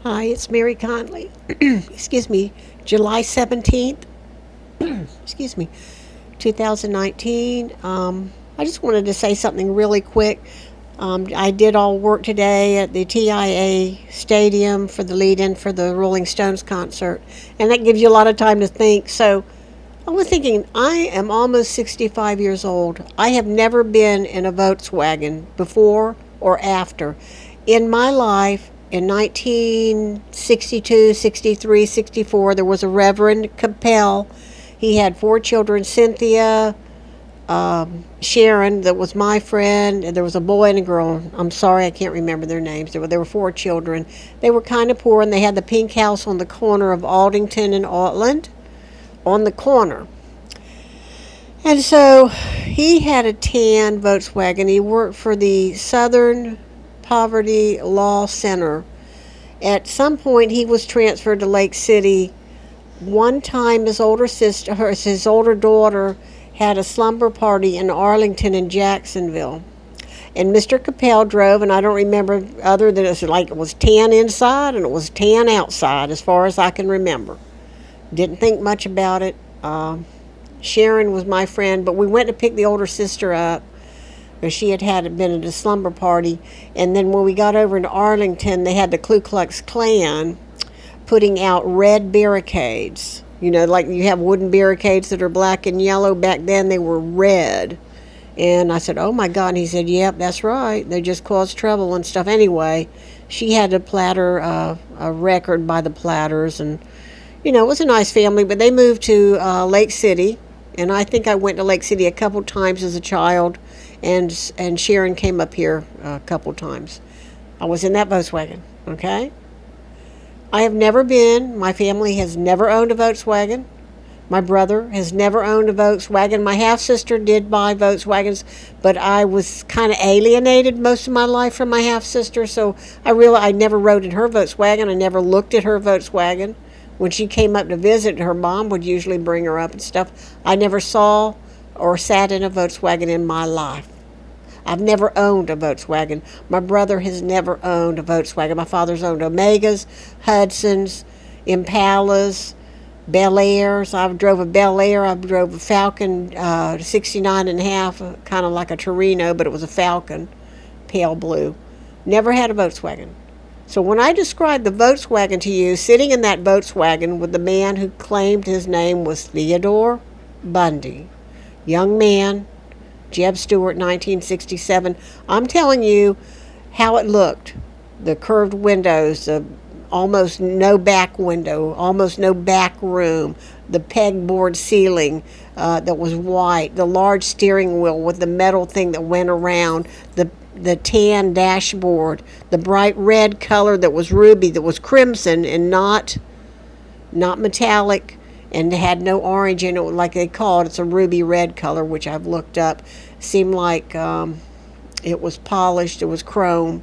Hi, it's Mary Conley. Excuse me, July 17th, excuse me, 2019. I just wanted to say something really quick. I did all work today at the TIA Stadium for the lead in for the Rolling Stones concert, and that gives you a lot of time to think. So I was thinking, I am almost 65 years old. I have never been in a Volkswagen before or after. In my life, in 1962, 63, 64, there was a Reverend Capel. He had four children: Cynthia, Sharon, that was my friend, and there was a boy and a girl. I'm sorry, I can't remember their names. There were four children. They were kind of poor, and they had the pink house on the corner of Aldington and Autland, on the corner. And so he had a tan Volkswagen. He worked for the Southern Poverty Law Center. At some point, he was transferred to Lake City. One time, his older daughter, had a slumber party in Arlington and Jacksonville. And Mr. Capel drove, and I don't remember other than it was tan inside and it was tan outside, as far as I can remember. Didn't think much about it. Sharon was my friend, but we went to pick the older sister up because she had been at a slumber party. And then when we got over to Arlington, they had the Ku Klux Klan putting out red barricades. You know, like you have wooden barricades that are black and yellow. Back then they were red. And I said, oh my God. And he said, yep, that's right. They just caused trouble and stuff. Anyway, she had to platter a record by the Platters. And, you know, it was a nice family. But they moved to Lake City. And I think I went to Lake City a couple times as a child. And Sharon came up here a couple times. I was in that Volkswagen, okay? I have never been. My family has never owned a Volkswagen. My brother has never owned a Volkswagen. My half-sister did buy Volkswagens, but I was kind of alienated most of my life from my half-sister, so I realized I never rode in her Volkswagen. I never looked at her Volkswagen. When she came up to visit, her mom would usually bring her up and stuff. I never saw or sat in a Volkswagen in my life. I've never owned a Volkswagen. My brother has never owned a Volkswagen. My father's owned Omegas, Hudsons, Impalas, Bel Airs. I drove a Bel Air. I drove a Falcon 69 and a half, kind of like a Torino, but it was a Falcon, pale blue. Never had a Volkswagen. So when I described the Volkswagen to you, sitting in that Volkswagen with the man who claimed his name was Theodore Bundy, young man, Jeb Stewart, 1967, I'm telling you how it looked. The curved windows, the almost no back window, almost no back room, the pegboard ceiling that was white, the large steering wheel with the metal thing that went around, the tan dashboard, the bright red color that was ruby, that was crimson and not metallic, and had no orange in it like they call it. It's a ruby red color, which I've looked up. Seemed like it was polished. It was chrome.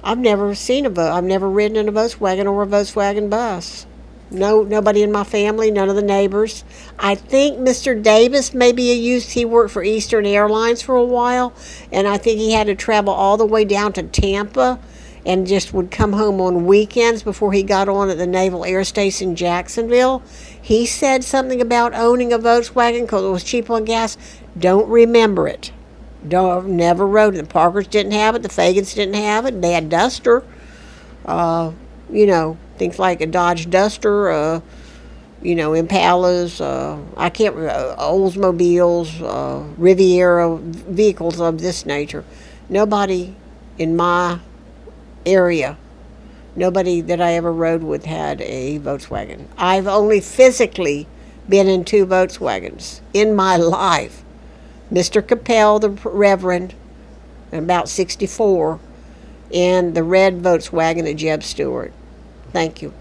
I've never I've never ridden in a Volkswagen or a Volkswagen bus. No, nobody in my family, none of the neighbors. I think Mr. Davis maybe he worked for Eastern Airlines for a while, and I think he had to travel all the way down to Tampa and just would come home on weekends before he got on at the Naval Air Station in Jacksonville. He said something about owning a Volkswagen because it was cheap on gas. Don't remember it. Never rode it. The Parkers didn't have it. The Fagans didn't have it. They had Duster. Things like a Dodge Duster, Impalas, I can't remember, Oldsmobiles, Riviera, vehicles of this nature. Nobody in my area, nobody that I ever rode with had a Volkswagen. I've only physically been in two Volkswagens in my life. Mr. Capel, the Reverend, about 64, and the red Volkswagen at Jeb Stewart. Thank you.